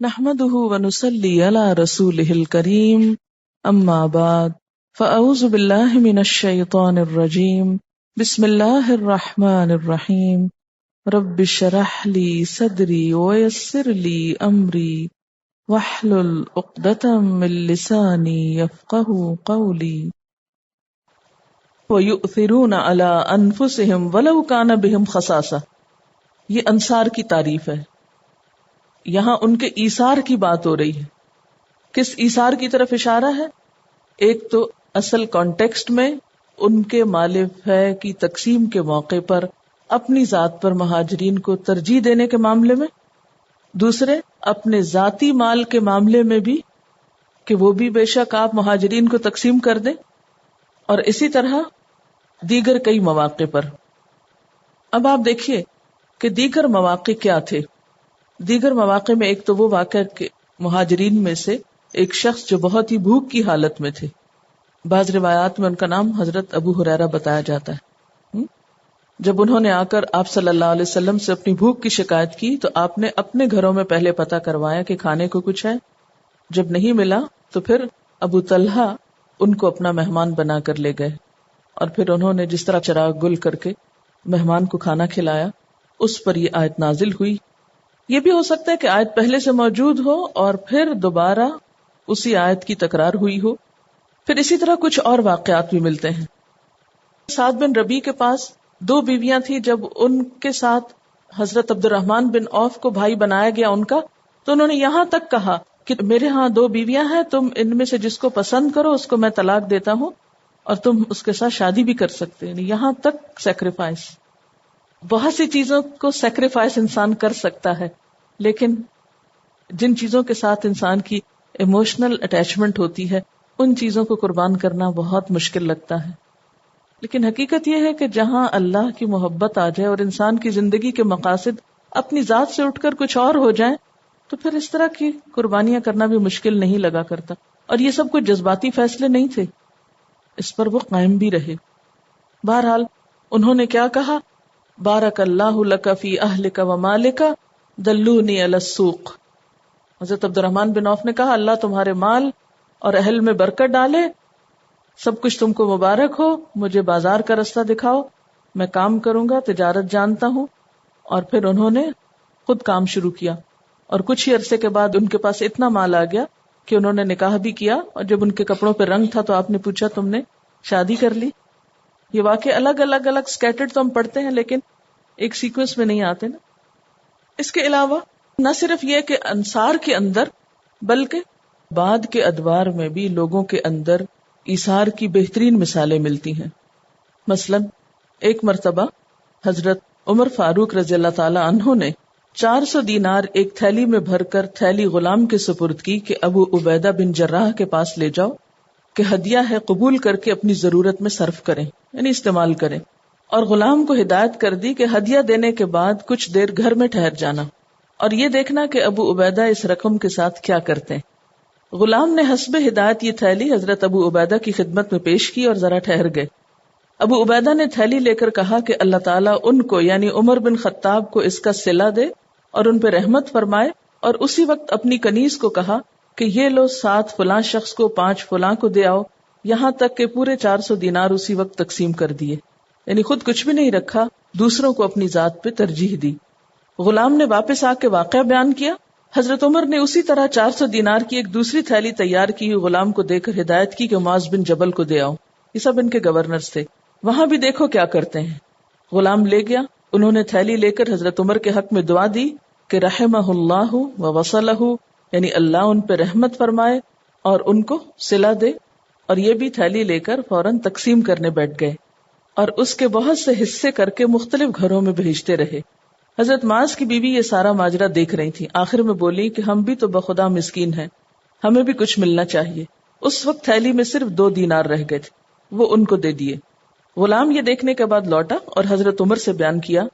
نحمده ونصلي على رسوله الكريم اما بعد فاعوذ بالله من الشيطان الرجيم بسم الله الرحمن الرحيم رب اشرح لي صدري ويسر لي امري واحلل عقدة من لساني يفقهوا قولي ويؤثرون على انفسهم ولو كان بهم خصاصة. یہ انصار کی تعریف ہے. یہاں ان کے ایثار کی بات ہو رہی ہے. کس ایثار کی طرف اشارہ ہے؟ ایک تو اصل کانٹیکسٹ میں ان کے مال فے کی تقسیم کے موقع پر اپنی ذات پر مہاجرین کو ترجیح دینے کے معاملے میں، دوسرے اپنے ذاتی مال کے معاملے میں بھی کہ وہ بھی بے شک آپ مہاجرین کو تقسیم کر دیں، اور اسی طرح دیگر کئی مواقع پر. اب آپ دیکھیے کہ دیگر مواقع کیا تھے. دیگر مواقع میں ایک تو وہ واقعہ کہ مہاجرین میں سے ایک شخص جو بہت ہی بھوک کی حالت میں تھے، بعض روایات میں ان کا نام حضرت ابو ہریرہ بتایا جاتا ہے. جب انہوں نے آ کر آپ صلی اللہ علیہ وسلم سے اپنی بھوک کی شکایت کی تو آپ نے اپنے گھروں میں پہلے پتہ کروایا کہ کھانے کو کچھ ہے. جب نہیں ملا تو پھر ابو طلحہ ان کو اپنا مہمان بنا کر لے گئے، اور پھر انہوں نے جس طرح چراغ گل کر کے مہمان کو کھانا کھلایا، اس پر یہ آیت نازل ہوئی. یہ بھی ہو سکتا ہے کہ آیت پہلے سے موجود ہو اور پھر دوبارہ اسی آیت کی تکرار ہوئی ہو. پھر اسی طرح کچھ اور واقعات بھی ملتے ہیں. سعد بن ربیع کے پاس 2 بیویاں تھیں. جب ان کے ساتھ حضرت عبد الرحمن بن عوف کو بھائی بنایا گیا ان کا، تو انہوں نے یہاں تک کہا کہ میرے ہاں 2 بیویاں ہیں، تم ان میں سے جس کو پسند کرو اس کو میں طلاق دیتا ہوں اور تم اس کے ساتھ شادی بھی کر سکتے. یہاں تک سیکریفائس. بہت سی چیزوں کو سیکریفائس انسان کر سکتا ہے، لیکن جن چیزوں کے ساتھ انسان کی ایموشنل اٹیچمنٹ ہوتی ہے ان چیزوں کو قربان کرنا بہت مشکل لگتا ہے. لیکن حقیقت یہ ہے کہ جہاں اللہ کی محبت آ جائے اور انسان کی زندگی کے مقاصد اپنی ذات سے اٹھ کر کچھ اور ہو جائیں تو پھر اس طرح کی قربانیاں کرنا بھی مشکل نہیں لگا کرتا. اور یہ سب کچھ جذباتی فیصلے نہیں تھے، اس پر وہ قائم بھی رہے. بہرحال انہوں نے کیا کہا؟ بارک اللہ لک فی اہلک و مالک دلونی علی السوق. حضرت عبد الرحمن بن عوف نے کہا اللہ تمہارے مال اور اہل میں برکت ڈالے، سب کچھ تم کو مبارک ہو، مجھے بازار کا رستہ دکھاؤ، میں کام کروں گا، تجارت جانتا ہوں. اور پھر انہوں نے خود کام شروع کیا، اور کچھ ہی عرصے کے بعد ان کے پاس اتنا مال آ گیا کہ انہوں نے نکاح بھی کیا. اور جب ان کے کپڑوں پہ رنگ تھا تو آپ نے پوچھا تم نے شادی کر لی. یہ واقعے الگ الگ سکیٹرڈ تو ہم پڑھتے ہیں لیکن ایک سیکوینس میں نہیں آتے نا. اس کے علاوہ نہ صرف یہ کہ انصار کے اندر بلکہ بعد کے ادوار میں بھی لوگوں کے اندر ایثار کی بہترین مثالیں ملتی ہیں. مثلا ایک مرتبہ حضرت عمر فاروق رضی اللہ تعالی عنہ نے 400 دینار ایک تھیلی میں بھر کر تھیلی غلام کے سپرد کی کہ ابو عبیدہ بن جراح کے پاس لے جاؤ کہ ہدیہ ہے، قبول کر کے اپنی ضرورت میں صرف کریں، یعنی استعمال کریں. اور غلام کو ہدایت کر دی کہ ہدیہ دینے کے بعد کچھ دیر گھر میں ٹھہر جانا اور یہ دیکھنا کہ ابو عبیدہ اس رقم کے ساتھ کیا کرتے ہیں. غلام نے حسب ہدایت یہ تھیلی حضرت ابو عبیدہ کی خدمت میں پیش کی اور ذرا ٹھہر گئے. ابو عبیدہ نے تھیلی لے کر کہا کہ اللہ تعالیٰ ان کو یعنی عمر بن خطاب کو اس کا صلہ دے اور ان پہ رحمت فرمائے. اور اسی وقت اپنی کنیز کو کہا کہ یہ لو 7 فلاں شخص کو 5 فلاں کو دے آؤ، یہاں تک کہ پورے 400 دینار اسی وقت تقسیم کر دیے. یعنی خود کچھ بھی نہیں رکھا، دوسروں کو اپنی ذات پہ ترجیح دی. غلام نے واپس آ کے واقعہ بیان کیا. حضرت عمر نے اسی طرح 400 دینار کی ایک دوسری تھیلی تیار کی ہوئی غلام کو دے کر ہدایت کی کہ معاذ بن جبل کو دے آؤ. یہ سب ان کے گورنرز تھے، وہاں بھی دیکھو کیا کرتے ہیں. غلام لے گیا، انہوں نے تھیلی لے کر حضرت عمر کے حق میں دعا دی کہ رحمہ اللہ و وصلہ، یعنی اللہ ان پہ رحمت فرمائے اور ان کو صلہ دے. اور یہ بھی تھیلی لے کر فوراً تقسیم کرنے بیٹھ گئے اور اس کے بہت سے حصے کر کے مختلف گھروں میں بھیجتے رہے. حضرت معاذ کی بیوی یہ سارا ماجرا دیکھ رہی تھی. آخر میں بولی کہ ہم بھی تو بخدا مسکین ہیں، ہمیں بھی کچھ ملنا چاہیے. اس وقت تھیلی میں صرف 2 دینار رہ گئے تھے، وہ ان کو دے دیے. غلام یہ دیکھنے کے بعد لوٹا اور حضرت عمر سے بیان کیا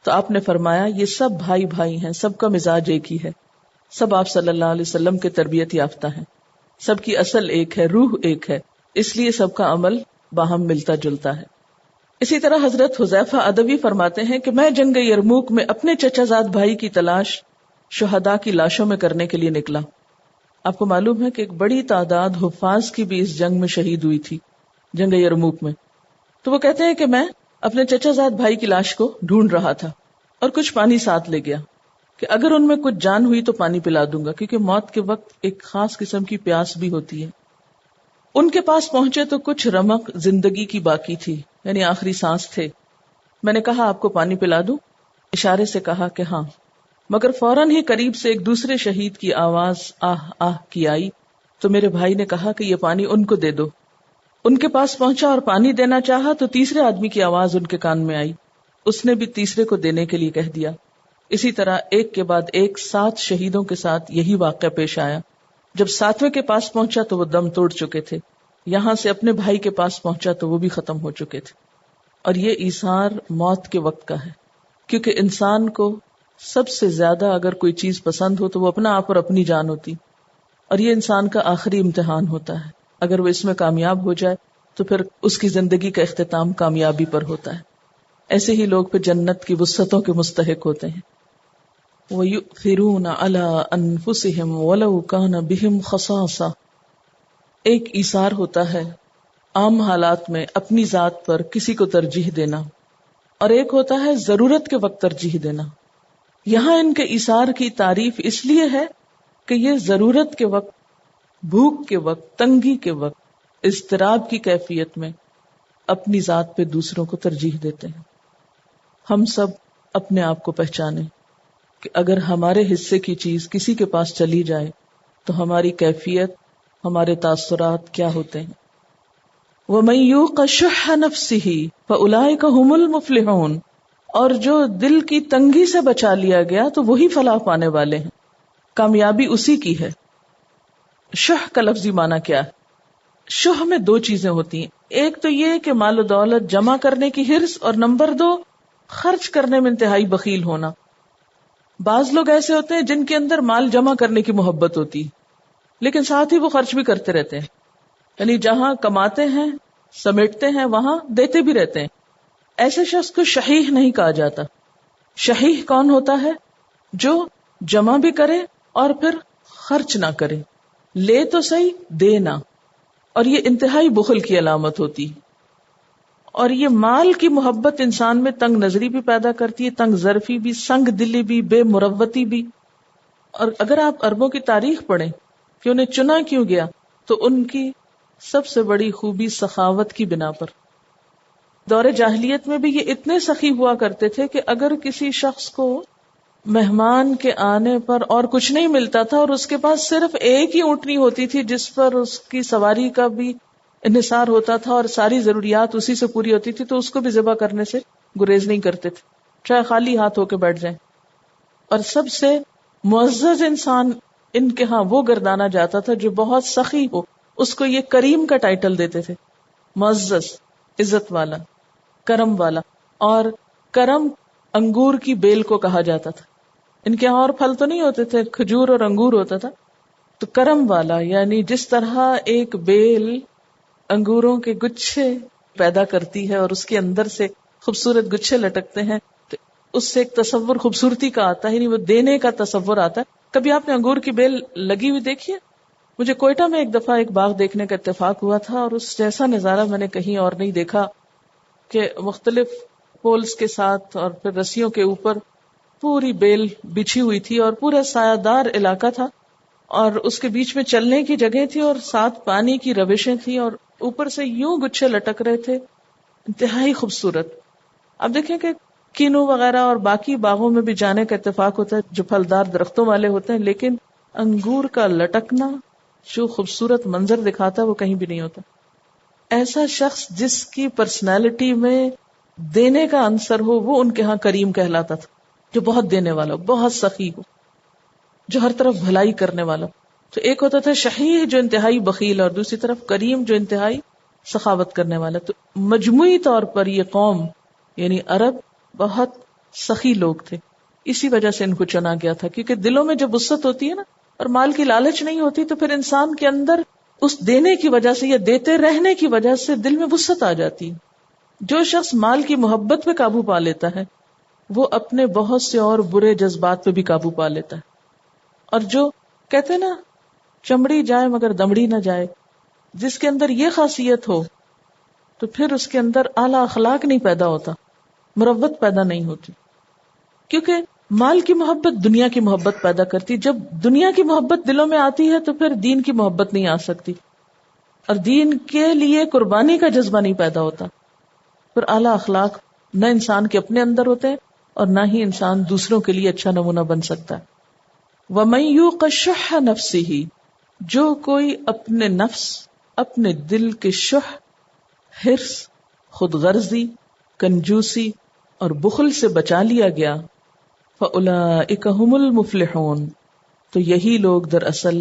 تو آپ نے فرمایا یہ سب بھائی بھائی ہیں، سب کا مزاج ایک ہی ہے، سب آپ صلی اللہ علیہ وسلم کے تربیت یافتہ ہیں، سب کی اصل ایک ہے، روح ایک ہے، اس لیے سب کا عمل باہم ملتا جلتا ہے. اسی طرح حضرت حذیفہ ادوی فرماتے ہیں کہ میں جنگ یرموک میں اپنے چچا زاد بھائی کی تلاش شہداء کی لاشوں میں کرنے کے لیے نکلا. آپ کو معلوم ہے کہ ایک بڑی تعداد حفاظ کی بھی اس جنگ میں شہید ہوئی تھی، جنگ یرموک میں. تو وہ کہتے ہیں کہ میں اپنے چچا زاد بھائی کی لاش کو ڈھونڈ رہا تھا اور کچھ پانی ساتھ لے گیا کہ اگر ان میں کچھ جان ہوئی تو پانی پلا دوں گا، کیونکہ موت کے وقت ایک خاص قسم کی پیاس بھی ہوتی ہے. ان کے پاس پہنچے تو کچھ رمق زندگی کی باقی تھی، یعنی آخری سانس تھے. میں نے کہا آپ کو پانی پلا دوں؟ اشارے سے کہا کہ ہاں. مگر فوراً ہی قریب سے ایک دوسرے شہید کی آواز آہ آہ کی آئی تو میرے بھائی نے کہا کہ یہ پانی ان کو دے دو. ان کے پاس پہنچا اور پانی دینا چاہا تو تیسرے آدمی کی آواز ان کے کان میں آئی. اس نے بھی تیسرے کو دینے کے لیے کہہ دیا. اسی طرح ایک کے بعد ایک 7 شہیدوں کے ساتھ یہی واقعہ پیش آیا. جب 7ویں کے پاس پہنچا تو وہ دم توڑ چکے تھے. یہاں سے اپنے بھائی کے پاس پہنچا تو وہ بھی ختم ہو چکے تھے. اور یہ ایثار موت کے وقت کا ہے، کیونکہ انسان کو سب سے زیادہ اگر کوئی چیز پسند ہو تو وہ اپنا آپ اور اپنی جان ہوتی، اور یہ انسان کا آخری امتحان ہوتا ہے. اگر وہ اس میں کامیاب ہو جائے تو پھر اس کی زندگی کا اختتام کامیابی پر ہوتا ہے. ایسے ہی لوگ پھر جنت کی وسعتوں کے مستحق ہوتے ہیں. وَيُؤْثِرُونَ عَلَىٰ أَنفُسِهِمْ وَلَوْ كَانَ بِهِمْ خَصَاصَةٌ. ایک ایثار ہوتا ہے عام حالات میں اپنی ذات پر کسی کو ترجیح دینا، اور ایک ہوتا ہے ضرورت کے وقت ترجیح دینا. یہاں ان کے ایثار کی تعریف اس لیے ہے کہ یہ ضرورت کے وقت، بھوک کے وقت، تنگی کے وقت، اضطراب کی کیفیت میں اپنی ذات پہ دوسروں کو ترجیح دیتے ہیں. ہم سب اپنے آپ کو پہچانیں کہ اگر ہمارے حصے کی چیز کسی کے پاس چلی جائے تو ہماری کیفیت، ہمارے تاثرات کیا ہوتے ہیں. وَمَن يُوقَ شُحَّ نَفْسِهِ فَأُولَٰئِكَ هُمُ الْمُفْلِحُونَ. اور جو دل کی تنگی سے بچا لیا گیا تو وہی فلاح پانے والے ہیں، کامیابی اسی کی ہے. شح کا لفظی معنی کیا ہے؟ شح میں 2 چیزیں ہوتی ہیں. ایک تو یہ کہ مال و دولت جمع کرنے کی حرص، اور نمبر 2 خرچ کرنے میں انتہائی بخیل ہونا. بعض لوگ ایسے ہوتے ہیں جن کے اندر مال جمع کرنے کی محبت ہوتی لیکن ساتھ ہی وہ خرچ بھی کرتے رہتے ہیں، یعنی جہاں کماتے ہیں سمیٹتے ہیں وہاں دیتے بھی رہتے ہیں. ایسے شخص کو شحیح نہیں کہا جاتا. شحیح کون ہوتا ہے؟ جو جمع بھی کرے اور پھر خرچ نہ کرے، لے تو صحیح دے نہ. اور یہ انتہائی بخل کی علامت ہوتی. اور یہ مال کی محبت انسان میں تنگ نظری بھی پیدا کرتی ہے، تنگ ظرفی بھی، سنگ دلی بھی، بے مروتی بھی. اور اگر آپ عربوں کی تاریخ پڑھیں کہ انہیں چنا کیوں گیا، تو ان کی سب سے بڑی خوبی سخاوت کی بنا پر. دور جاہلیت میں بھی یہ اتنے سخی ہوا کرتے تھے کہ اگر کسی شخص کو مہمان کے آنے پر اور کچھ نہیں ملتا تھا اور اس کے پاس صرف ایک ہی اونٹنی ہوتی تھی جس پر اس کی سواری کا بھی انحصار ہوتا تھا اور ساری ضروریات اسی سے پوری ہوتی تھی، تو اس کو بھی ذبح کرنے سے گریز نہیں کرتے تھے، چاہے خالی ہاتھ ہو کے بیٹھ جائیں. اور سب سے معزز انسان ان کے ہاں وہ گردانا جاتا تھا جو بہت سخی ہو، اس کو یہ کریم کا ٹائٹل دیتے تھے، معزز، عزت والا، کرم والا. اور کرم انگور کی بیل کو کہا جاتا تھا. ان کے یہاں اور پھل تو نہیں ہوتے تھے، کھجور اور انگور ہوتا تھا. تو کرم والا یعنی جس طرح ایک بیل انگوروں کے گچھے پیدا کرتی ہے اور اس کے اندر سے خوبصورت گچھے لٹکتے ہیں، تو اس سے ایک تصور خوبصورتی کا آتا ہے، یعنی وہ دینے کا تصور آتا ہے. کبھی آپ نے انگور کی بیل لگی ہوئی دیکھی ہے؟ مجھے کوئٹہ میں ایک دفعہ ایک باغ دیکھنے کا اتفاق ہوا تھا، اور اس جیسا نظارہ میں نے کہیں اور نہیں دیکھا کہ مختلف پولز کے ساتھ اور پھر رسیوں کے اوپر پوری بیل بچھی ہوئی تھی اور پورا سایہ دار علاقہ تھا، اور اس کے بیچ میں چلنے کی جگہ تھی اور ساتھ پانی کی روشیں تھیں اور اوپر سے یوں گچھے لٹک رہے تھے، انتہائی خوبصورت. اب دیکھیں کہ کینو وغیرہ اور باقی باغوں میں بھی جانے کا اتفاق ہوتا ہے جو پھلدار درختوں والے ہوتے ہیں، لیکن انگور کا لٹکنا جو خوبصورت منظر دکھاتا ہے وہ کہیں بھی نہیں ہوتا. ایسا شخص جس کی پرسنالٹی میں دینے کا عنصر ہو وہ ان کے ہاں کریم کہلاتا تھا، جو بہت دینے والا ہو، بہت سخی ہو، جو ہر طرف بھلائی کرنے والا. تو ایک ہوتا تھا شحیح جو انتہائی بخیل، اور دوسری طرف کریم جو انتہائی سخاوت کرنے والا. تو مجموعی طور پر یہ قوم یعنی عرب بہت سخی لوگ تھے، اسی وجہ سے ان کو چنا گیا تھا. کیونکہ دلوں میں جب وسعت ہوتی ہے نا اور مال کی لالچ نہیں ہوتی تو پھر انسان کے اندر اس دینے کی وجہ سے یا دیتے رہنے کی وجہ سے دل میں وسعت آ جاتی. جو شخص مال کی محبت پہ قابو پا لیتا ہے وہ اپنے بہت سے اور برے جذبات پہ بھی قابو پا لیتا ہے. اور جو کہتے نا چمڑی جائے مگر دمڑی نہ جائے، جس کے اندر یہ خاصیت ہو تو پھر اس کے اندر اعلیٰ اخلاق نہیں پیدا ہوتا، مروت پیدا نہیں ہوتی. کیونکہ مال کی محبت دنیا کی محبت پیدا کرتی، جب دنیا کی محبت دلوں میں آتی ہے تو پھر دین کی محبت نہیں آ سکتی، اور دین کے لیے قربانی کا جذبہ نہیں پیدا ہوتا. پھر اعلیٰ اخلاق نہ انسان کے اپنے اندر ہوتے ہیں اور نہ ہی انسان دوسروں کے لیے اچھا نمونہ بن سکتا ہے. وَمَن يُوقَ شُحَّ نَفْسِهِ، جو کوئی اپنے نفس، اپنے دل کے شح، حرص، خود غرضی، کنجوسی اور بخل سے بچا لیا گیا، فَأُولَئِكَ هُمُ الْمُفْلِحُونَ، تو یہی لوگ دراصل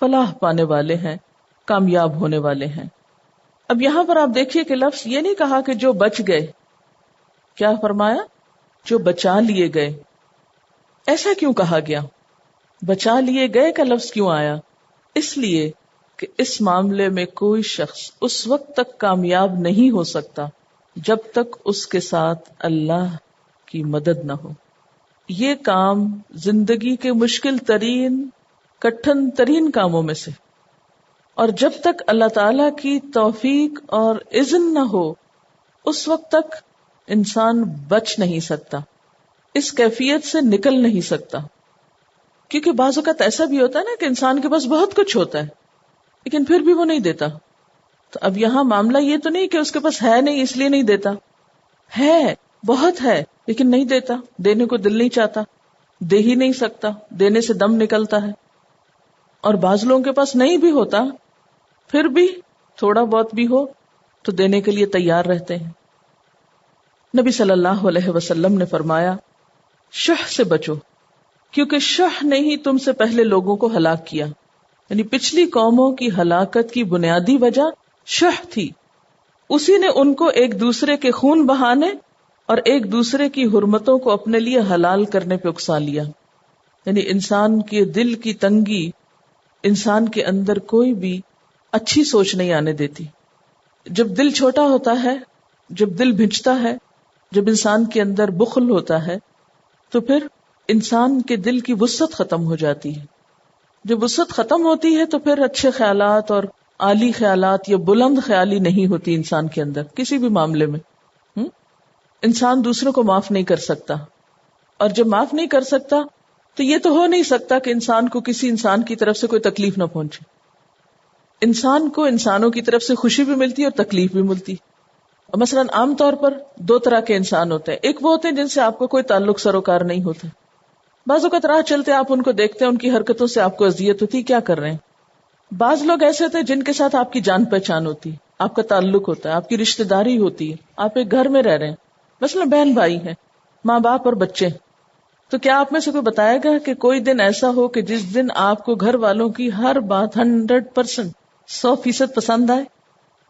فلاح پانے والے ہیں، کامیاب ہونے والے ہیں. اب یہاں پر آپ دیکھیے کہ لفظ یہ نہیں کہا کہ جو بچ گئے، کیا فرمایا؟ جو بچا لیے گئے. ایسا کیوں کہا گیا؟ بچا لیے گئے کا لفظ کیوں آیا؟ اس لیے کہ اس معاملے میں کوئی شخص اس وقت تک کامیاب نہیں ہو سکتا جب تک اس کے ساتھ اللہ کی مدد نہ ہو. یہ کام زندگی کے مشکل ترین، کٹھن ترین کاموں میں سے، اور جب تک اللہ تعالی کی توفیق اور اذن نہ ہو اس وقت تک انسان بچ نہیں سکتا، اس کیفیت سے نکل نہیں سکتا. کیونکہ بعض اوقات ایسا بھی ہوتا ہے نا کہ انسان کے پاس بہت کچھ ہوتا ہے لیکن پھر بھی وہ نہیں دیتا. تو اب یہاں معاملہ یہ تو نہیں کہ اس کے پاس ہے نہیں اس لیے نہیں دیتا، ہے، بہت ہے لیکن نہیں دیتا، دینے کو دل نہیں چاہتا، دے ہی نہیں سکتا، دینے سے دم نکلتا ہے. اور بعض لوگوں کے پاس نہیں بھی ہوتا پھر بھی تھوڑا بہت بھی ہو تو دینے کے لیے تیار رہتے ہیں. نبی صلی اللہ علیہ وسلم نے فرمایا شح سے بچو، کیونکہ شح نے ہی تم سے پہلے لوگوں کو ہلاک کیا. یعنی پچھلی قوموں کی ہلاکت کی بنیادی وجہ شح تھی. اسی نے ان کو ایک دوسرے کے خون بہانے اور ایک دوسرے کی حرمتوں کو اپنے لیے حلال کرنے پہ اکسا لیا. یعنی انسان کے دل کی تنگی انسان کے اندر کوئی بھی اچھی سوچ نہیں آنے دیتی. جب دل چھوٹا ہوتا ہے، جب دل بھجتا ہے، جب انسان کے اندر بخل ہوتا ہے تو پھر انسان کے دل کی وسعت ختم ہو جاتی ہے. جب وسعت ختم ہوتی ہے تو پھر اچھے خیالات اور عالی خیالات یا بلند خیالی نہیں ہوتی انسان کے اندر کسی بھی معاملے میں. انسان دوسروں کو معاف نہیں کر سکتا، اور جب معاف نہیں کر سکتا تو یہ تو ہو نہیں سکتا کہ انسان کو کسی انسان کی طرف سے کوئی تکلیف نہ پہنچے. انسان کو انسانوں کی طرف سے خوشی بھی ملتی اور تکلیف بھی ملتی. مثلا عام طور پر دو طرح کے انسان ہوتے ہیں. ایک وہ ہوتے ہیں جن سے آپ کو کوئی تعلق سروکار نہیں ہوتا، بعض اوقات راہ چلتے آپ ان کو دیکھتے ہیں، ان کی حرکتوں سے آپ کو اذیت ہوتی، کیا کر رہے ہیں. بعض لوگ ایسے ہوتے ہیں جن کے ساتھ آپ کی جان پہچان ہوتی، آپ کا تعلق ہوتا ہے، آپ کی رشتہ داری ہوتی ہے، آپ ایک گھر میں رہ رہے ہیں، مثلا بہن بھائی ہیں، ماں باپ اور بچے. تو کیا آپ میں سے کوئی بتائے گا کہ کوئی دن ایسا ہو کہ جس دن آپ کو گھر والوں کی ہر بات 100%، 100% پسند آئے؟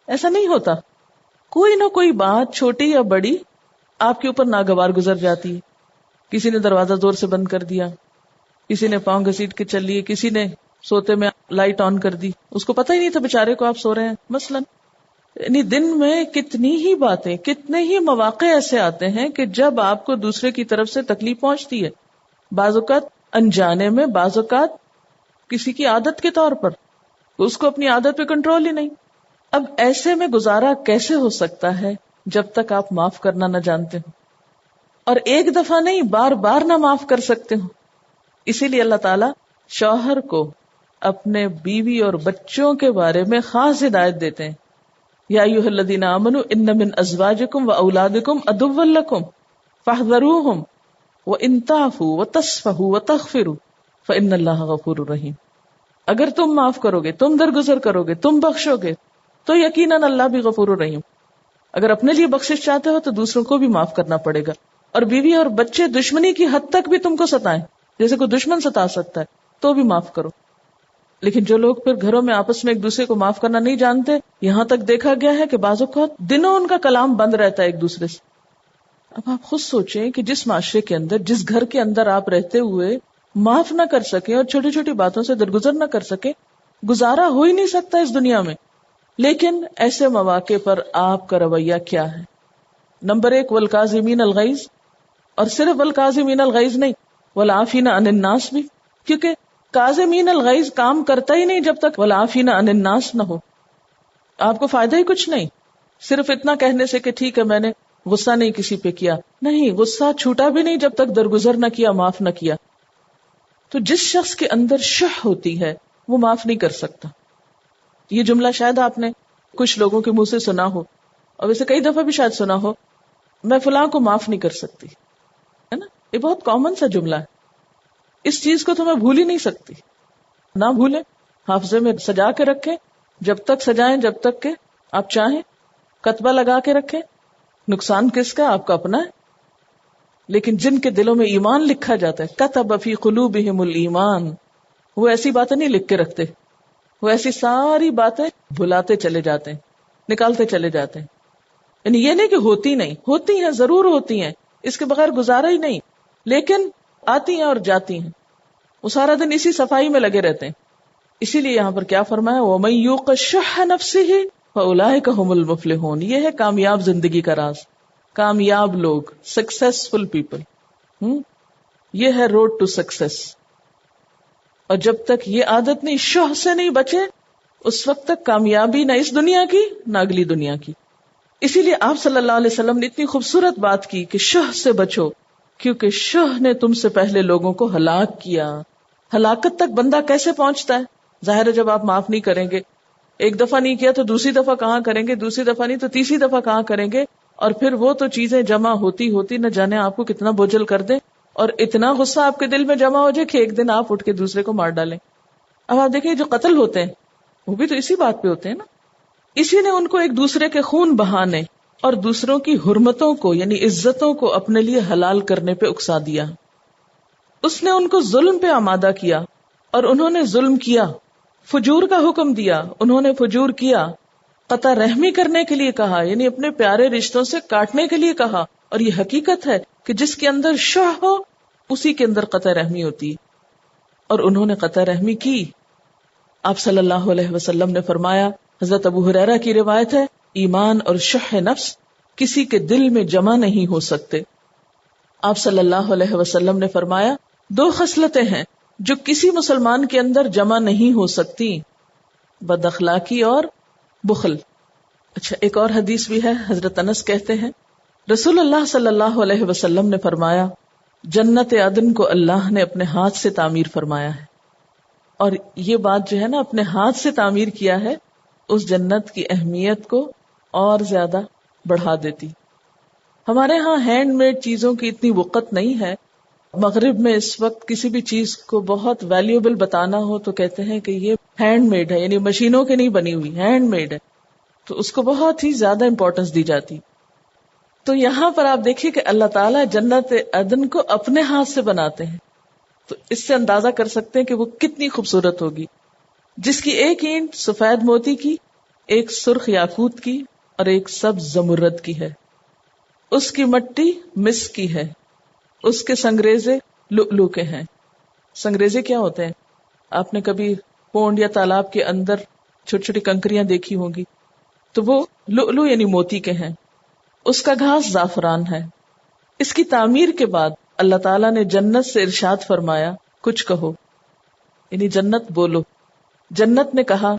ایسا نہیں ہوتا. کوئی نہ کوئی بات چھوٹی یا بڑی آپ کے اوپر ناگوار گزر جاتی ہے. کسی نے دروازہ زور سے بند کر دیا، کسی نے پاؤں گھسیٹ کے چل لیے، کسی نے سوتے میں لائٹ آن کر دی، اس کو پتہ ہی نہیں تھا بیچارے کو آپ سو رہے ہیں مثلا. یعنی دن میں کتنی ہی باتیں، کتنے ہی مواقع ایسے آتے ہیں کہ جب آپ کو دوسرے کی طرف سے تکلیف پہنچتی ہے، بعض اوقات انجانے میں، بعض اوقات کسی کی عادت کے طور پر، اس کو اپنی عادت پہ کنٹرول ہی نہیں. اب ایسے میں گزارا کیسے ہو سکتا ہے جب تک آپ معاف کرنا نہ جانتے ہو، اور ایک دفعہ نہیں بار بار نہ معاف کر سکتے ہو. اسی لیے اللہ تعالیٰ شوہر کو اپنے بیوی اور بچوں کے بارے میں خاص ہدایت دیتے ہیں. یا ایھا الذین آمنوا ان من ازواجکم واولادکم عدوا لکم فاحذروہم وان تعفوا وتصفحوا وتغفروا فان اللہ غفور رحیم. اگر تم معاف کرو گے، تم درگزر کرو گے، تم بخشو گے تو یقیناً اللہ بھی غفور الرحیم. اگر اپنے لیے بخشش چاہتے ہو تو دوسروں کو بھی معاف کرنا پڑے گا. اور بیوی اور بچے دشمنی کی حد تک بھی تم کو ستائیں، جیسے کوئی دشمن ستا سکتا ہے، تو بھی معاف کرو. لیکن جو لوگ پھر گھروں میں آپس میں ایک دوسرے کو معاف کرنا نہیں جانتے، یہاں تک دیکھا گیا ہے کہ بعض اوقات دنوں ان کا کلام بند رہتا ہے ایک دوسرے سے. اب آپ خود سوچیں کہ جس معاشرے کے اندر، جس گھر کے اندر آپ رہتے ہوئے معاف نہ کر سکیں اور چھوٹی چھوٹی باتوں سے درگزر نہ کر سکیں، گزارا ہو ہی نہیں سکتا اس دنیا میں. لیکن ایسے مواقع پر آپ کا رویہ کیا ہے؟ نمبر 1 والکاظمین الغیظ، اور صرف والکاظمین الغیظ نہیں، والعافین عن الناس بھی. کیونکہ کاظمین الغیظ کام کرتا ہی نہیں جب تک والعافین عن الناس نہ ہو. آپ کو فائدہ ہی کچھ نہیں صرف اتنا کہنے سے کہ ٹھیک ہے میں نے غصہ نہیں کسی پہ کیا. نہیں، غصہ چھوٹا بھی نہیں جب تک درگزر نہ کیا، معاف نہ کیا. تو جس شخص کے اندر شح ہوتی ہے وہ معاف نہیں کر سکتا. یہ جملہ شاید آپ نے کچھ لوگوں کے منہ سے سنا ہو، اور ویسے کئی دفعہ بھی شاید سنا ہو، میں فلاں کو معاف نہیں کر سکتی، ہے نا. یہ بہت کامن سا جملہ ہے. اس چیز کو تو میں بھول ہی نہیں سکتی. نہ بھولیں، حافظے میں سجا کے رکھیں، جب تک سجائیں جب تک کہ آپ چاہیں. کتبہ لگا کے رکھیں. نقصان کس کا؟ آپ کا اپنا ہے. لیکن جن کے دلوں میں ایمان لکھا جاتا ہے، کتب فی قلوبہم الایمان، وہ ایسی باتیں نہیں لکھ کے رکھتے، وہ ایسی ساری باتیں بھلاتے چلے جاتے ہیں، نکالتے چلے جاتے ہیں. یعنی یہ نہیں کہ ہوتی نہیں، ہوتی ہیں، ضرور ہوتی ہیں، اس کے بغیر گزارا ہی نہیں، لیکن آتی ہیں اور جاتی ہیں. وہ سارا دن اسی صفائی میں لگے رہتے ہیں. اسی لیے یہاں پر کیا فرمایا، وَمَن یُوقَ شُحَّ نَفْسِهِ فَأُولَٰئِکَ هُمُ الْمُفْلِحُونَ. یہ ہے کامیاب زندگی کا راز. کامیاب لوگ، سکسیسفل پیپل، یہ ہے روڈ ٹو سکسیس. اور جب تک یہ عادت نہیں، شح سے نہیں بچے، اس وقت تک کامیابی نہ اس دنیا کی نہ اگلی دنیا کی. اسی لیے آپ صلی اللہ علیہ وسلم نے اتنی خوبصورت بات کی کہ شح سے بچو، کیونکہ شح نے تم سے پہلے لوگوں کو ہلاک کیا. ہلاکت تک بندہ کیسے پہنچتا ہے؟ ظاہر ہے جب آپ معاف نہیں کریں گے. ایک دفعہ نہیں کیا تو دوسری دفعہ کہاں کریں گے، دوسری دفعہ نہیں تو تیسری دفعہ کہاں کریں گے، اور پھر وہ تو چیزیں جمع ہوتی ہوتی نہ جانے آپ کو کتنا بوجھل کر دیں، اور اتنا غصہ آپ کے دل میں جمع ہو جائے کہ ایک دن آپ اٹھ کے دوسرے کو مار ڈالیں. اب آپ دیکھیں جو قتل ہوتے ہیں وہ بھی تو اسی بات پہ ہوتے ہیں نا. اسی نے ان کو ایک دوسرے کے خون بہانے اور دوسروں کی حرمتوں کو یعنی عزتوں کو اپنے لیے حلال کرنے پہ اکسا دیا. اس نے ان کو ظلم پہ آمادہ کیا اور انہوں نے ظلم کیا. فجور کا حکم دیا، انہوں نے فجور کیا. قطع رحمی کرنے کے لیے کہا، یعنی اپنے پیارے رشتوں سے کاٹنے کے لیے کہا. اور یہ حقیقت ہے کہ جس کے اندر شح ہو اسی کے اندر قطع رحمی ہوتی ہے، اور انہوں نے قطع رحمی کی. آپ صلی اللہ علیہ وسلم نے فرمایا، حضرت ابو ہریرہ کی روایت ہے، ایمان اور شح نفس کسی کے دل میں جمع نہیں ہو سکتے. آپ صلی اللہ علیہ وسلم نے فرمایا، دو خصلتیں ہیں جو کسی مسلمان کے اندر جمع نہیں ہو سکتی، بد اخلاقی اور بخل. اچھا، ایک اور حدیث بھی ہے. حضرت انس کہتے ہیں رسول اللہ صلی اللہ علیہ وسلم نے فرمایا، جنت عدن کو اللہ نے اپنے ہاتھ سے تعمیر فرمایا ہے. اور یہ بات جو ہے نا اپنے ہاتھ سے تعمیر کیا ہے، اس جنت کی اہمیت کو اور زیادہ بڑھا دیتی. ہمارے ہاں ہینڈ میڈ چیزوں کی اتنی وقت نہیں ہے. مغرب میں اس وقت کسی بھی چیز کو بہت ویلیوبل بتانا ہو تو کہتے ہیں کہ یہ ہینڈ میڈ ہے، یعنی مشینوں کے نہیں بنی ہوئی، ہینڈ میڈ ہے، تو اس کو بہت ہی زیادہ امپورٹنس دی جاتی. تو یہاں پر آپ دیکھیے کہ اللہ تعالیٰ جنت عدن کو اپنے ہاتھ سے بناتے ہیں، تو اس سے اندازہ کر سکتے ہیں کہ وہ کتنی خوبصورت ہوگی، جس کی ایک اینٹ سفید موتی کی، ایک سرخ یاقوت کی اور ایک سبز زمرد کی ہے. اس کی مٹی مسک کی ہے، اس کے سنگریزے لؤلؤ کے ہیں. سنگریزے کیا ہوتے ہیں؟ آپ نے کبھی پونڈ یا تالاب کے اندر چھوٹی چھوٹی کنکریاں دیکھی ہوں گی، تو وہ لؤلؤ یعنی موتی کے ہیں. اس کا گھاس زعفران ہے. اس کی تعمیر کے بعد اللہ تعالیٰ نے جنت سے ارشاد فرمایا، کچھ کہو، یعنی جنت بولو. جنت نے کہا،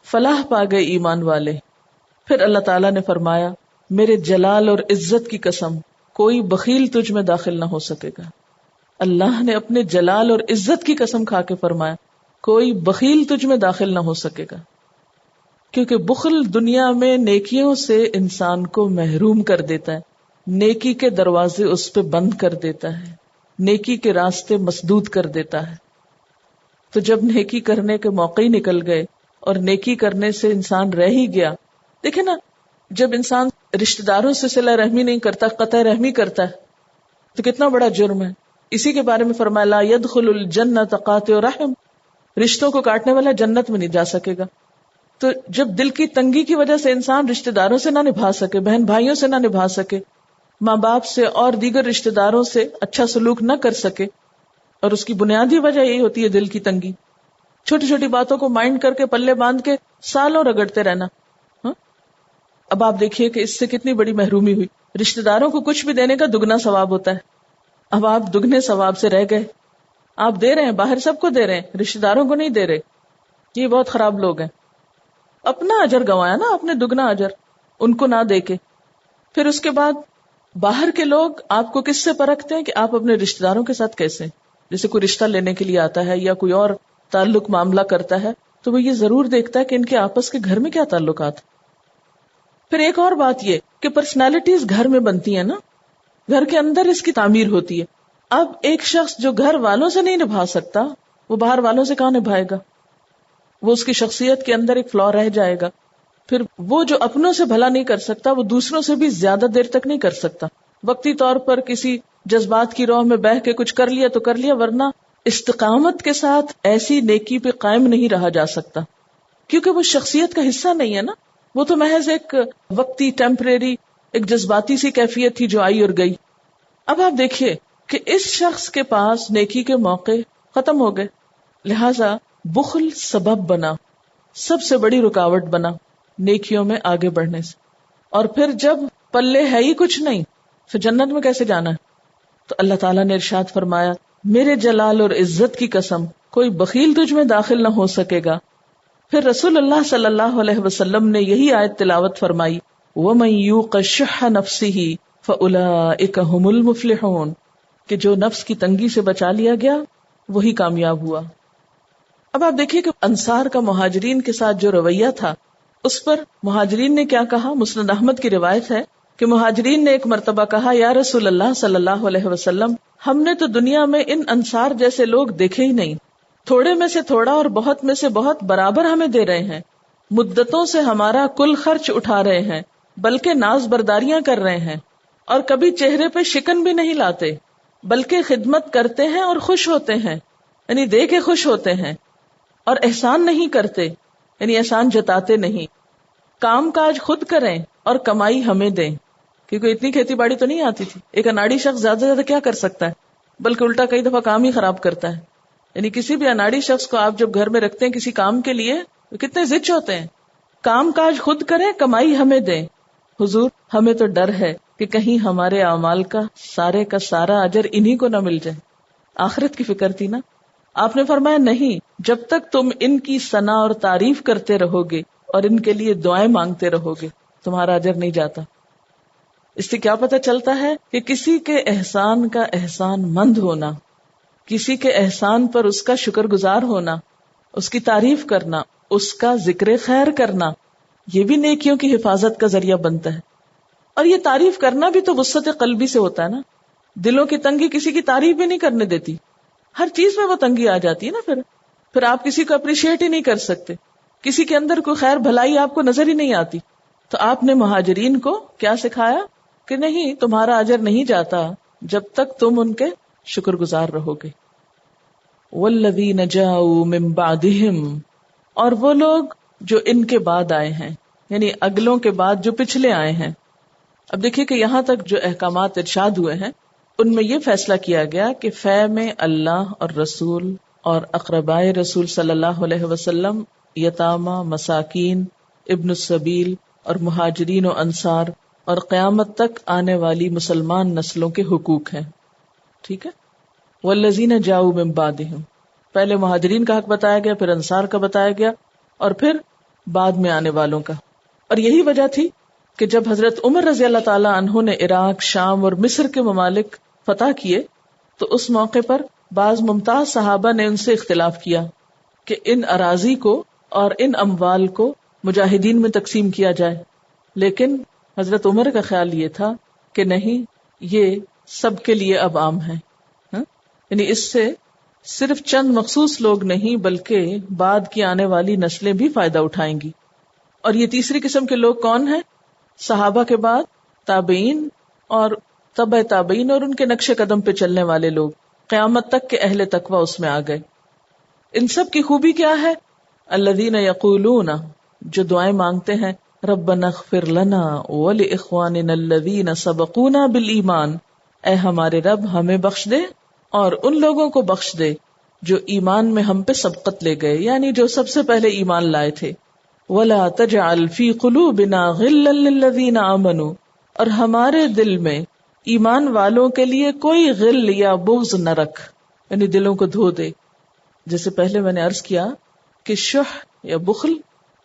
فلاح پا گئے ایمان والے. پھر اللہ تعالیٰ نے فرمایا، میرے جلال اور عزت کی قسم، کوئی بخیل تجھ میں داخل نہ ہو سکے گا. اللہ نے اپنے جلال اور عزت کی قسم کھا کے فرمایا، کوئی بخیل تجھ میں داخل نہ ہو سکے گا. کیونکہ بخل دنیا میں نیکیوں سے انسان کو محروم کر دیتا ہے، نیکی کے دروازے اس پہ بند کر دیتا ہے، نیکی کے راستے مسدود کر دیتا ہے. تو جب نیکی کرنے کے موقع ہی نکل گئے اور نیکی کرنے سے انسان رہ ہی گیا. دیکھیں نا، جب انسان رشتہ داروں سے صلہ رحمی نہیں کرتا، قطع رحمی کرتا ہے، تو کتنا بڑا جرم ہے. اسی کے بارے میں فرمایا، لا يدخل الجنۃ قاطع رحم، رشتوں کو کاٹنے والا جنت میں نہیں جا سکے گا. تو جب دل کی تنگی کی وجہ سے انسان رشتہ داروں سے نہ نبھا سکے، بہن بھائیوں سے نہ نبھا سکے، ماں باپ سے اور دیگر رشتہ داروں سے اچھا سلوک نہ کر سکے، اور اس کی بنیادی وجہ یہی ہوتی ہے دل کی تنگی. چھوٹی چھوٹی باتوں کو مائنڈ کر کے پلے باندھ کے سالوں رگڑتے رہنا. اب آپ دیکھیے کہ اس سے کتنی بڑی محرومی ہوئی. رشتہ داروں کو کچھ بھی دینے کا دگنا ثواب ہوتا ہے، اب آپ دگنے ثواب سے رہ گئے. آپ دے رہے ہیں باہر سب کو دے رہے ہیں، رشتے داروں کو نہیں دے رہے. یہ بہت خراب لوگ ہیں. اپنا اجر گنوایا نا آپ نے، دگنا اجر ان کو نہ دے کے. پھر اس کے بعد باہر کے لوگ آپ کو کس سے پرکھتے ہیں کہ آپ اپنے رشتے داروں کے ساتھ کیسے ہیں. جیسے کوئی رشتہ لینے کے لیے آتا ہے یا کوئی اور تعلق معاملہ کرتا ہے تو وہ یہ ضرور دیکھتا ہے کہ ان کے آپس کے گھر میں کیا تعلقات. پھر ایک اور بات یہ کہ پرسنالٹیز گھر میں بنتی ہیں نا، گھر کے اندر اس کی تعمیر ہوتی ہے. اب ایک شخص جو گھر والوں سے نہیں نبھا سکتا وہ باہر والوں سے کہاں نبھائے گا؟ وہ اس کی شخصیت کے اندر ایک فلا رہ جائے گا. پھر وہ جو اپنوں سے بھلا نہیں کر سکتا وہ دوسروں سے بھی زیادہ دیر تک نہیں کر سکتا. وقتی طور پر کسی جذبات کی روح میں بہہ کے کچھ کر لیا تو کر لیا، ورنہ استقامت کے ساتھ ایسی نیکی پہ قائم نہیں رہا جا سکتا، کیونکہ وہ شخصیت کا حصہ نہیں ہے نا. وہ تو محض ایک وقتی ٹیمپریری ایک جذباتی سی کیفیت تھی جو آئی اور گئی. اب آپ دیکھیے کہ اس شخص کے پاس نیکی کے موقع ختم ہو گئے، لہذا بخل سبب بنا، سب سے بڑی رکاوٹ بنا نیکیوں میں آگے بڑھنے سے. اور پھر جب پلے ہے ہی کچھ نہیں، پھر جنت میں کیسے جانا ہے؟ تو اللہ تعالیٰ نے ارشاد فرمایا، میرے جلال اور عزت کی قسم کوئی بخیل تجھ میں داخل نہ ہو سکے گا. پھر رسول اللہ صلی اللہ علیہ وسلم نے یہی آیت تلاوت فرمائی، وَمَن يُوقَ شُحَّ نَفْسِهِ فَأُولَٰئِكَ هُمُ الْمُفْلِحُونَ، کہ جو نفس کی تنگی سے بچا لیا گیا وہی کامیاب ہوا. اب آپ دیکھیے کہ انصار کا مہاجرین کے ساتھ جو رویہ تھا اس پر مہاجرین نے کیا کہا. مسند احمد کی روایت ہے کہ مہاجرین نے ایک مرتبہ کہا، یا رسول اللہ صلی اللہ علیہ وسلم، ہم نے تو دنیا میں ان انصار جیسے لوگ دیکھے ہی نہیں. تھوڑے میں سے تھوڑا اور بہت میں سے بہت برابر ہمیں دے رہے ہیں، مدتوں سے ہمارا کل خرچ اٹھا رہے ہیں، بلکہ ناز برداریاں کر رہے ہیں، اور کبھی چہرے پہ شکن بھی نہیں لاتے، بلکہ خدمت کرتے ہیں اور خوش ہوتے ہیں، یعنی دے کے خوش ہوتے ہیں، اور احسان نہیں کرتے، یعنی احسان جتاتے نہیں. کام کاج خود کریں اور کمائی ہمیں دیں، کیونکہ اتنی کھیتی باڑی تو نہیں آتی تھی. ایک اناڑی شخص زیادہ سے زیادہ کیا کر سکتا ہے، بلکہ الٹا کئی دفعہ کام ہی خراب کرتا ہے. یعنی کسی بھی اناڑی شخص کو آپ جب گھر میں رکھتے ہیں کسی کام کے لیے تو کتنے زچ ہوتے ہیں. کام کاج خود کریں، کمائی ہمیں دیں. حضور ہمیں تو ڈر ہے کہ کہیں ہمارے اعمال کا سارا اجر انہی کو نہ مل جائے. آخرت کی فکر تھی نا. آپ نے فرمایا نہیں، جب تک تم ان کی ثنا اور تعریف کرتے رہو گے اور ان کے لیے دعائیں مانگتے رہو گے تمہارا اجر نہیں جاتا. اس سے کیا پتہ چلتا ہے کہ کسی کے احسان کا احسان مند ہونا، کسی کے احسان پر اس کا شکر گزار ہونا، اس کی تعریف کرنا، اس کا ذکر خیر کرنا، یہ بھی نیکیوں کی حفاظت کا ذریعہ بنتا ہے. اور یہ تعریف کرنا بھی تو وسعت قلبی سے ہوتا ہے نا. دلوں کی تنگی کسی کی تعریف بھی نہیں کرنے دیتی، ہر چیز میں وہ تنگی آ جاتی ہے نا. پھر آپ کسی کو اپریشیٹ ہی نہیں کر سکتے، کسی کے اندر کوئی خیر بھلائی آپ کو نظر ہی نہیں آتی. تو آپ نے مہاجرین کو کیا سکھایا کہ نہیں، تمہارا اجر نہیں جاتا جب تک تم ان کے شکر گزار رہو گے. والذین جاؤوا من بعدہم، اور وہ لوگ جو ان کے بعد آئے ہیں، یعنی اگلوں کے بعد جو پچھلے آئے ہیں. اب دیکھیے کہ یہاں تک جو احکامات ارشاد ہوئے ہیں ان میں یہ فیصلہ کیا گیا کہ فے میں اللہ اور رسول اور اقربائے رسول صلی اللہ علیہ وسلم، یتامى، مساکین، ابن السبیل اور مہاجرین و انصار اور قیامت تک آنے والی مسلمان نسلوں کے حقوق ہیں. ٹھیک ہے. والذین جاؤوا من بعدہم، پہلے مہاجرین کا حق بتایا گیا، پھر انصار کا بتایا گیا، اور پھر بعد میں آنے والوں کا. اور یہی وجہ تھی کہ جب حضرت عمر رضی اللہ تعالی عنہ نے عراق، شام اور مصر کے ممالک فتح کیے تو اس موقع پر بعض ممتاز صحابہ نے ان سے اختلاف کیا کہ ان اراضی کو اور ان اموال کو مجاہدین میں تقسیم کیا جائے. لیکن حضرت عمر کا خیال یہ تھا کہ نہیں، یہ سب کے لیے اب عام ہے. یعنی اس سے صرف چند مخصوص لوگ نہیں بلکہ بعد کی آنے والی نسلیں بھی فائدہ اٹھائیں گی. اور یہ تیسری قسم کے لوگ کون ہیں؟ صحابہ کے بعد تابعین اور تبع تابعین اور ان کے نقش قدم پہ چلنے والے لوگ، قیامت تک کے اہل تقوی اس میں آ گئے. ان سب کی خوبی کیا ہے؟ الذین یقولون، جو دعائیں مانگتے ہیں، ربنا اغفر لنا ولاخواننا الذین سبقونا بالایمان، اے ہمارے رب ہمیں بخش دے اور ان لوگوں کو بخش دے جو ایمان میں ہم پہ سبقت لے گئے، یعنی جو سب سے پہلے ایمان لائے تھے. ولا تجعل فی قلوبنا غلا للذین آمنوا، اور ہمارے دل میں ایمان والوں کے لیے کوئی غل یا بغض نہ رکھ. یعنی دلوں کو دھو دے. جیسے پہلے میں نے عرض کیا کہ شح یا بخل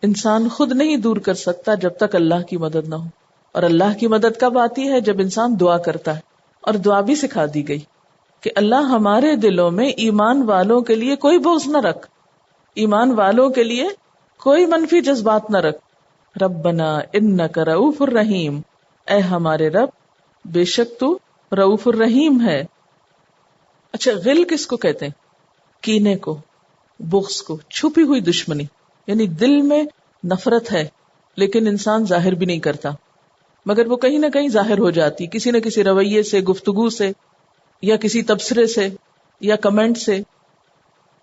انسان خود نہیں دور کر سکتا جب تک اللہ کی مدد نہ ہو. اور اللہ کی مدد کب آتی ہے؟ جب انسان دعا کرتا ہے. اور دعا بھی سکھا دی گئی کہ اللہ ہمارے دلوں میں ایمان والوں کے لیے کوئی بغض نہ رکھ، ایمان والوں کے لیے کوئی منفی جذبات نہ رکھ. ربنا انک رؤوف الرحیم، اے ہمارے رب بے شک تو رؤوف الرحیم ہے. اچھا، غل کس کو کہتے ہیں؟ کینے کو، بغض کو، چھپی ہوئی دشمنی. یعنی دل میں نفرت ہے لیکن انسان ظاہر بھی نہیں کرتا، مگر وہ کہیں نہ کہیں ظاہر ہو جاتی، کسی نہ کسی رویے سے، گفتگو سے، یا کسی تبصرے سے، یا کمنٹ سے.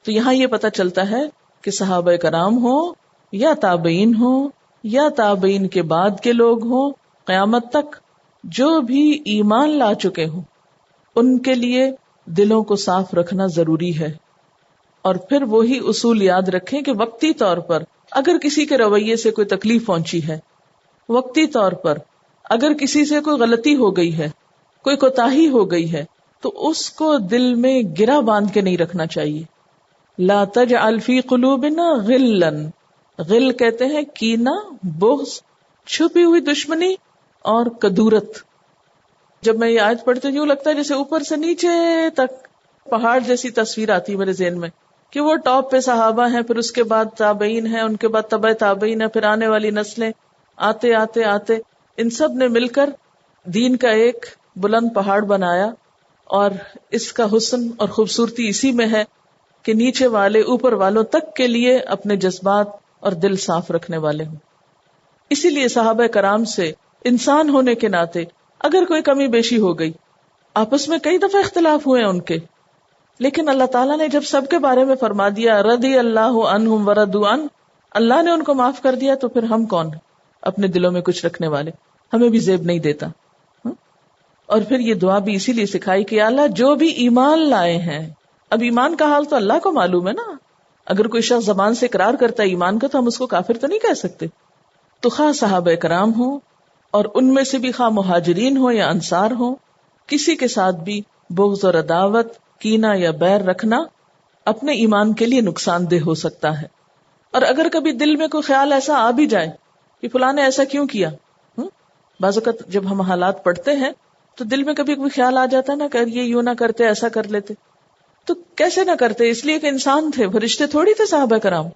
تو یہاں یہ پتہ چلتا ہے کہ صحابہ کرام ہوں یا تابعین ہوں یا تابعین کے بعد کے لوگ ہوں، قیامت تک جو بھی ایمان لا چکے ہوں ان کے لیے دلوں کو صاف رکھنا ضروری ہے. اور پھر وہی اصول یاد رکھیں کہ وقتی طور پر اگر کسی کے رویے سے کوئی تکلیف پہنچی ہے، وقتی طور پر اگر کسی سے کوئی غلطی ہو گئی ہے، کوئی کوتاہی ہو گئی ہے، تو اس کو دل میں گرہ باندھ کے نہیں رکھنا چاہیے. لا تجعل فی قلوبنا غلا، غل کہتے ہیں کینہ، بغض، چھپی ہوئی دشمنی اور کدورت. جب میں یہ آیت پڑھتی ہوں یوں لگتا ہے جیسے اوپر سے نیچے تک پہاڑ جیسی تصویر آتی ہے میرے ذہن میں کہ وہ ٹاپ پہ صحابہ ہیں، پھر اس کے بعد تابعین ہیں، ان کے بعد تبع تابعین ہیں، پھر آنے والی نسلیں، آتے آتے آتے ان سب نے مل کر دین کا ایک بلند پہاڑ بنایا. اور اس کا حسن اور خوبصورتی اسی میں ہے کہ نیچے والے اوپر والوں تک کے لیے اپنے جذبات اور دل صاف رکھنے والے ہوں. اسی لیے صحابہ کرام سے انسان ہونے کے ناطے اگر کوئی کمی بیشی ہو گئی، آپس میں کئی دفعہ اختلاف ہوئے ان کے، لیکن اللہ تعالیٰ نے جب سب کے بارے میں فرما دیا رضی اللہ عنہم ورضوا عنہ، اللہ نے ان کو معاف کر دیا، تو پھر ہم کون اپنے دلوں میں کچھ رکھنے والے؟ ہمیں بھی زیب نہیں دیتا. اور پھر یہ دعا بھی اسی لیے سکھائی کہ اللہ جو بھی ایمان لائے ہیں، اب ایمان کا حال تو اللہ کو معلوم ہے نا. اگر کوئی شخص زبان سے اقرار کرتا ہے ایمان کا تو ہم اس کو کافر تو نہیں کہہ سکتے. تو خواہ صحابہ کرام ہوں اور ان میں سے بھی خواہ مہاجرین ہوں یا انصار ہوں، کسی کے ساتھ بھی بغض اور عداوت، کینہ یا بیر رکھنا اپنے ایمان کے لیے نقصان دہ ہو سکتا ہے. اور اگر کبھی دل میں کوئی خیال ایسا آ بھی جائے کہ فلاں نے ایسا کیوں کیا، بعض اوقات جب ہم حالات پڑھتے ہیں تو دل میں کبھی کوئی خیال آ جاتا ہے نا کہ یہ یوں نہ کرتے، ایسا کر لیتے. تو کیسے نہ کرتے؟ اس لیے کہ انسان تھے، فرشتے تھوڑی تھے صحابہ کرام.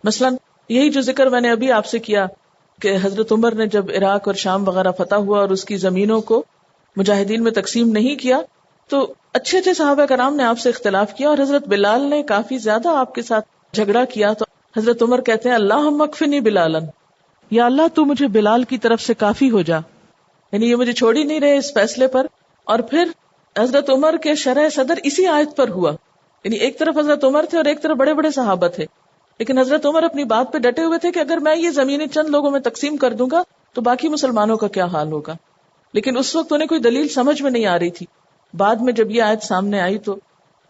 مثلا یہی جو ذکر میں نے ابھی آپ سے کیا کہ حضرت عمر نے جب عراق اور شام وغیرہ فتح ہوا اور اس کی زمینوں کو مجاہدین میں تقسیم نہیں کیا، تو اچھے اچھے صحابہ کرام نے آپ سے اختلاف کیا، اور حضرت بلال نے کافی زیادہ آپ کے ساتھ جھگڑا کیا. تو حضرت عمر کہتے ہیں اللہم اکفنی بلالا، یا اللہ تو مجھے بلال کی طرف سے کافی ہو جا، یعنی یہ مجھے چھوڑ ہی نہیں رہے اس فیصلے پر. اور پھر حضرت عمر کے شرح صدر اسی آیت پر ہوا، یعنی ایک طرف حضرت عمر تھے اور ایک طرف بڑے بڑے صحابہ تھے، لیکن حضرت عمر اپنی بات پہ ڈٹے ہوئے تھے کہ اگر میں یہ زمینیں چند لوگوں میں تقسیم کر دوں گا تو باقی مسلمانوں کا کیا حال ہوگا. لیکن اس وقت انہیں کوئی دلیل سمجھ میں نہیں آ رہی تھی. بعد میں جب یہ آیت سامنے آئی تو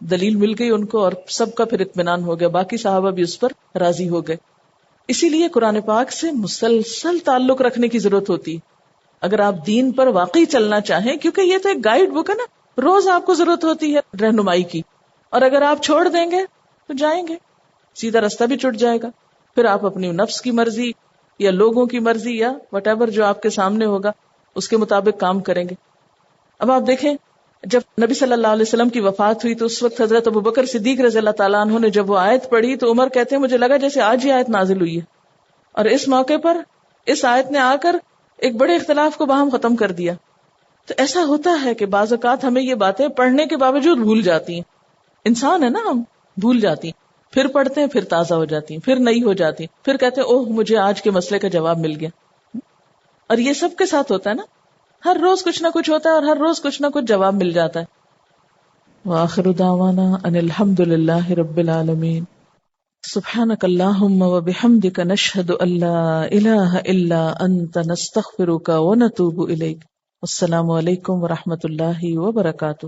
دلیل مل گئی ان کو، اور سب کا پھر اطمینان ہو گیا، باقی صحابہ بھی اس پر راضی ہو گئے. اسی لیے قرآن پاک سے مسلسل تعلق رکھنے کی ضرورت ہوتی اگر آپ دین پر واقعی چلنا چاہیں، کیونکہ یہ تو ایک گائیڈ بک ہے نا، روز آپ کو ضرورت ہوتی ہے رہنمائی کی. اور اگر آپ چھوڑ دیں گے تو جائیں گے، سیدھا راستہ بھی چھٹ جائے گا. پھر آپ اپنی نفس کی مرضی یا لوگوں کی مرضی یا وٹ ایور جو آپ کے سامنے ہوگا اس کے مطابق کام کریں گے. اب آپ دیکھیں جب نبی صلی اللہ علیہ وسلم کی وفات ہوئی تو اس وقت حضرت ابوبکر صدیق رضی اللہ تعالیٰ عنہ نے جب وہ آیت پڑھی تو عمر کہتے ہیں مجھے لگا جیسے آج ہی آیت نازل ہوئی ہے، اور اس موقع پر اس آیت نے آ کر ایک بڑے اختلاف کو باہم ختم کر دیا. تو ایسا ہوتا ہے کہ بعض اوقات ہمیں یہ باتیں پڑھنے کے باوجود بھول جاتی ہیں، انسان ہے نا، ہم بھول جاتی ہیں، پھر پڑھتے ہیں، پھر تازہ ہو جاتی ہیں، پھر نئی ہو جاتی ہیں، پھر کہتے ہیں اوہ مجھے آج کے مسئلے کا جواب مل گیا. اور یہ سب کے ساتھ ہوتا ہے نا، ہر روز کچھ نہ کچھ ہوتا ہے اور ہر روز کچھ نہ کچھ جواب مل جاتا ہے. وآخر دعوانا ان الحمد للہ رب العالمین. سبحانک اللہم وبحمدک نشہد ان لا الہ الا انت نستغفرک ونتوب الیک. السلام علیکم ورحمۃ اللہ وبرکاتہ.